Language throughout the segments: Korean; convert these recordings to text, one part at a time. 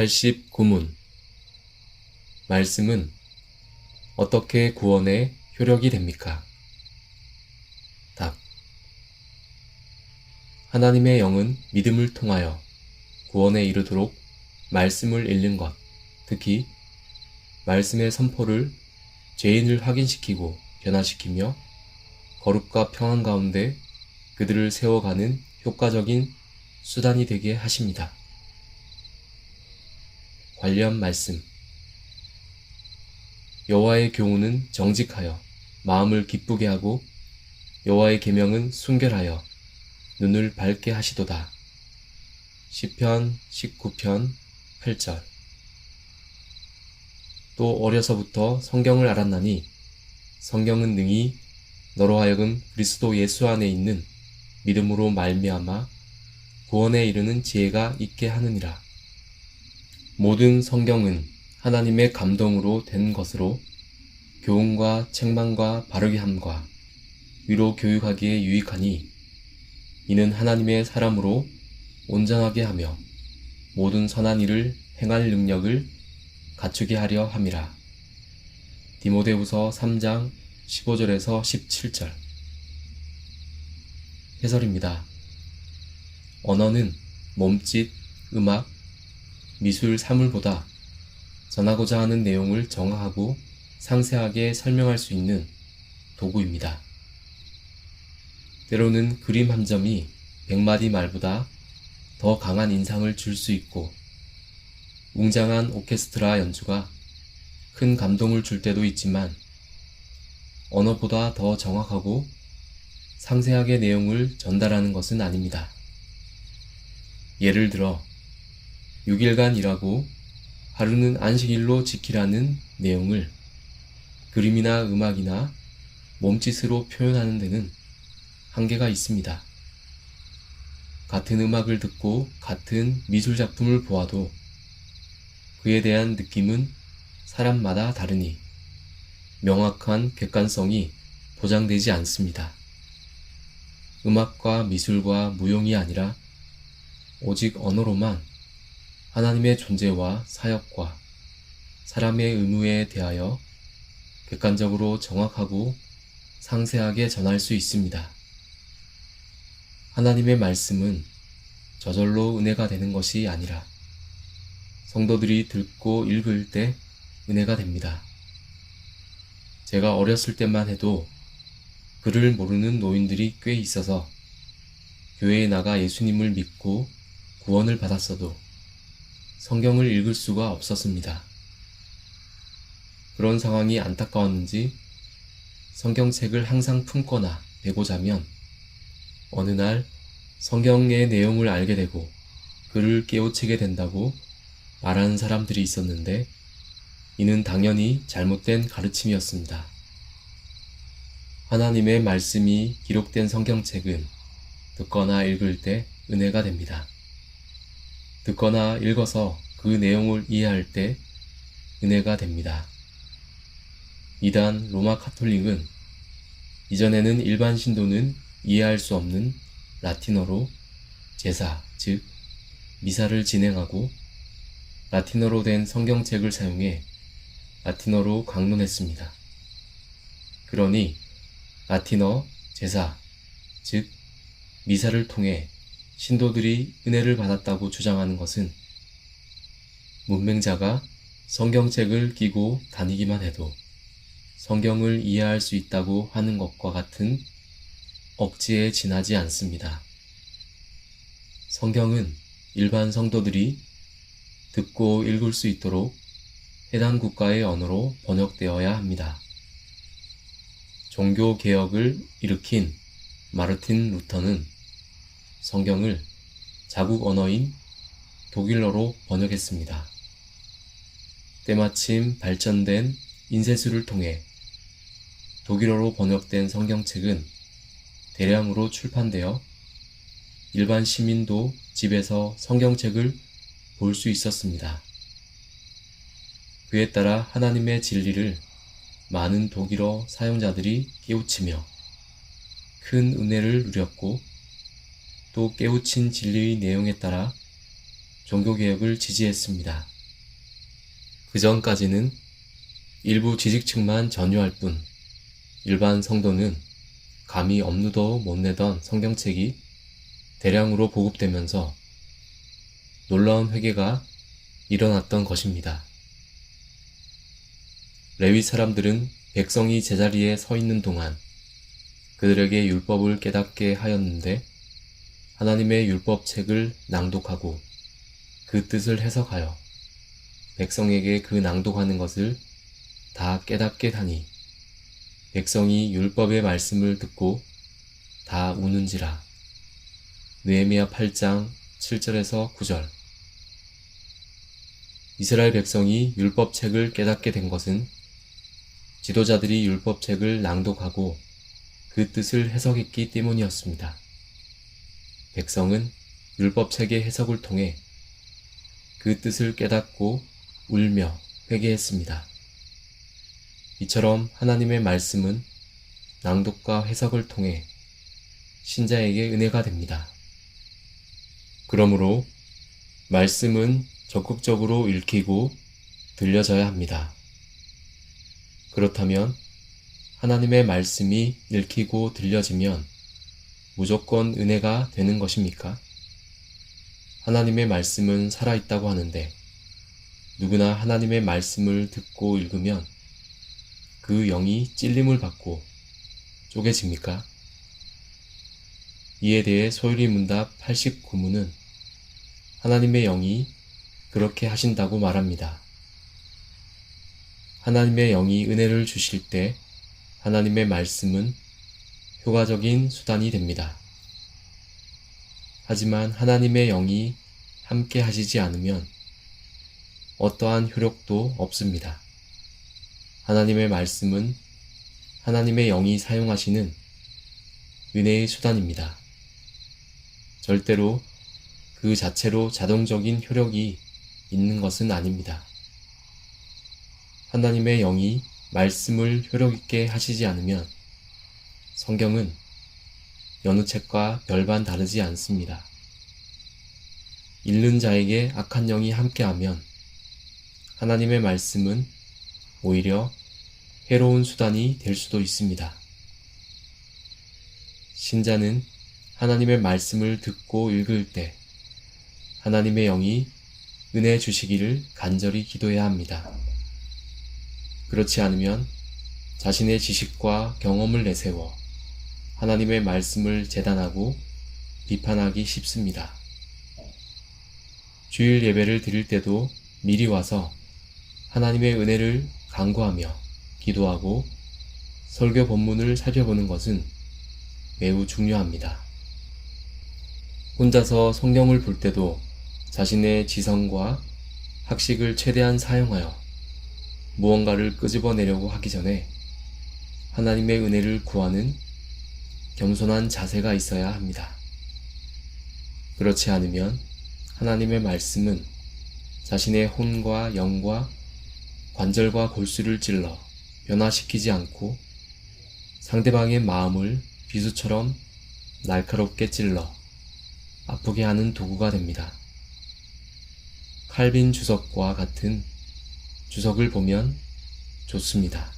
89문. 말씀은 어떻게 구원의 효력이 됩니까? 답. 하나님의 영은 믿음을 통하여 구원에 이르도록 말씀을 읽는 것, 특히 말씀의 선포를 죄인을 확인시키고 변화시키며 거룩과 평안 가운데 그들을 세워가는 효과적인 수단이 되게 하십니다. 관련 말씀. 여호와의 교훈은 정직하여 마음을 기쁘게 하고 여호와의 계명은 순결하여 눈을 밝게 하시도다. 시편 19편 8절. 또 어려서부터 성경을 알았나니 성경은 능히 너로 하여금 그리스도 예수 안에 있는 믿음으로 말미암아 구원에 이르는 지혜가 있게 하느니라. 모든 성경은 하나님의 감동으로 된 것으로 교훈과 책망과 바르게 함과 위로 교육하기에 유익하니 이는 하나님의 사람으로 온전하게 하며 모든 선한 일을 행할 능력을 갖추게 하려 함이라. 디모데후서 3장 15절에서 17절. 해설입니다. 언어는 몸짓, 음악, 미술, 사물보다 전하고자 하는 내용을 정확하고 상세하게 설명할 수 있는 도구입니다. 때로는 그림 한 점이 100마디 말보다 더 강한 인상을 줄 수 있고 웅장한 오케스트라 연주가 큰 감동을 줄 때도 있지만 언어보다 더 정확하고 상세하게 내용을 전달하는 것은 아닙니다. 예를 들어 6일간 일하고 하루는 안식일로 지키라는 내용을 그림이나 음악이나 몸짓으로 표현하는 데는 한계가 있습니다. 같은 음악을 듣고 같은 미술작품을 보아도 그에 대한 느낌은 사람마다 다르니 명확한 객관성이 보장되지 않습니다. 음악과 미술과 무용이 아니라 오직 언어로만 하나님의 존재와 사역과 사람의 의무에 대하여 객관적으로 정확하고 상세하게 전할 수 있습니다. 하나님의 말씀은 저절로 은혜가 되는 것이 아니라 성도들이 듣고 읽을 때 은혜가 됩니다. 제가 어렸을 때만 해도 글을 모르는 노인들이 꽤 있어서 교회에 나가 예수님을 믿고 구원을 받았어도 성경을 읽을 수가 없었습니다. 그런 상황이 안타까웠는지 성경책을 항상 품거나 메고 자면 어느 날 성경의 내용을 알게 되고 그를 깨우치게 된다고 말하는 사람들이 있었는데 이는 당연히 잘못된 가르침이었습니다. 하나님의 말씀이 기록된 성경책은 듣거나 읽을 때 은혜가 됩니다. 듣거나 읽어서 그 내용을 이해할 때 은혜가 됩니다. 이단 로마 카톨릭은 이전에는 일반 신도는 이해할 수 없는 라틴어로 제사, 즉 미사를 진행하고 라틴어로 된 성경책을 사용해 라틴어로 강론했습니다. 그러니 라틴어 제사, 즉 미사를 통해 신도들이 은혜를 받았다고 주장하는 것은 문맹자가 성경책을 끼고 다니기만 해도 성경을 이해할 수 있다고 하는 것과 같은 억지에 지나지 않습니다. 성경은 일반 성도들이 듣고 읽을 수 있도록 해당 국가의 언어로 번역되어야 합니다. 종교개혁을 일으킨 마르틴 루터는 성경을 자국 언어인 독일어로 번역했습니다. 때마침 발전된 인쇄술을 통해 독일어로 번역된 성경책은 대량으로 출판되어 일반 시민도 집에서 성경책을 볼 수 있었습니다. 그에 따라 하나님의 진리를 많은 독일어 사용자들이 깨우치며 큰 은혜를 누렸고 또 깨우친 진리의 내용에 따라 종교개혁을 지지했습니다. 그 전까지는 일부 지식층만 전유할 뿐 일반 성도는 감히 엄두도 못 내던 성경책이 대량으로 보급되면서 놀라운 회개가 일어났던 것입니다. 레위 사람들은 백성이 제자리에 서 있는 동안 그들에게 율법을 깨닫게 하였는데 하나님의 율법책을 낭독하고 그 뜻을 해석하여 백성에게 그 낭독하는 것을 다 깨닫게 하니 백성이 율법의 말씀을 듣고 다 우는지라. 느헤미야 8장 7절에서 9절. 이스라엘 백성이 율법책을 깨닫게 된 것은 지도자들이 율법책을 낭독하고 그 뜻을 해석했기 때문이었습니다. 백성은 율법책의 해석을 통해 그 뜻을 깨닫고 울며 회개했습니다. 이처럼 하나님의 말씀은 낭독과 해석을 통해 신자에게 은혜가 됩니다. 그러므로 말씀은 적극적으로 읽히고 들려져야 합니다. 그렇다면 하나님의 말씀이 읽히고 들려지면 무조건 은혜가 되는 것입니까? 하나님의 말씀은 살아있다고 하는데 누구나 하나님의 말씀을 듣고 읽으면 그 영이 찔림을 받고 쪼개집니까? 이에 대해 소율이 문답 89문은 하나님의 영이 그렇게 하신다고 말합니다. 하나님의 영이 은혜를 주실 때 하나님의 말씀은 효과적인 수단이 됩니다. 하지만 하나님의 영이 함께 하시지 않으면 어떠한 효력도 없습니다. 하나님의 말씀은 하나님의 영이 사용하시는 은혜의 수단입니다. 절대로 그 자체로 자동적인 효력이 있는 것은 아닙니다. 하나님의 영이 말씀을 효력있게 하시지 않으면 성경은 여느 책과 별반 다르지 않습니다. 읽는 자에게 악한 영이 함께하면 하나님의 말씀은 오히려 해로운 수단이 될 수도 있습니다. 신자는 하나님의 말씀을 듣고 읽을 때 하나님의 영이 은혜 주시기를 간절히 기도해야 합니다. 그렇지 않으면 자신의 지식과 경험을 내세워 하나님의 말씀을 재단하고 비판하기 쉽습니다. 주일 예배를 드릴 때도 미리 와서 하나님의 은혜를 간구하며 기도하고 설교 본문을 살펴보는 것은 매우 중요합니다. 혼자서 성경을 볼 때도 자신의 지성과 학식을 최대한 사용하여 무언가를 끄집어내려고 하기 전에 하나님의 은혜를 구하는 겸손한 자세가 있어야 합니다. 그렇지 않으면 하나님의 말씀은 자신의 혼과 영과 관절과 골수를 찔러 변화시키지 않고 상대방의 마음을 비수처럼 날카롭게 찔러 아프게 하는 도구가 됩니다. 칼빈 주석과 같은 주석을 보면 좋습니다.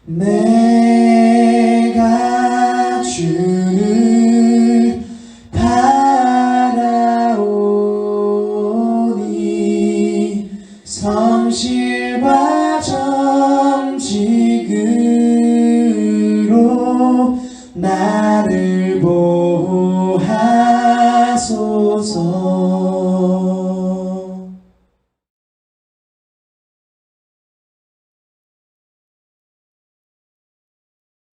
내가 주를 바라오니 성실과 정직으로 나를 보호하소서.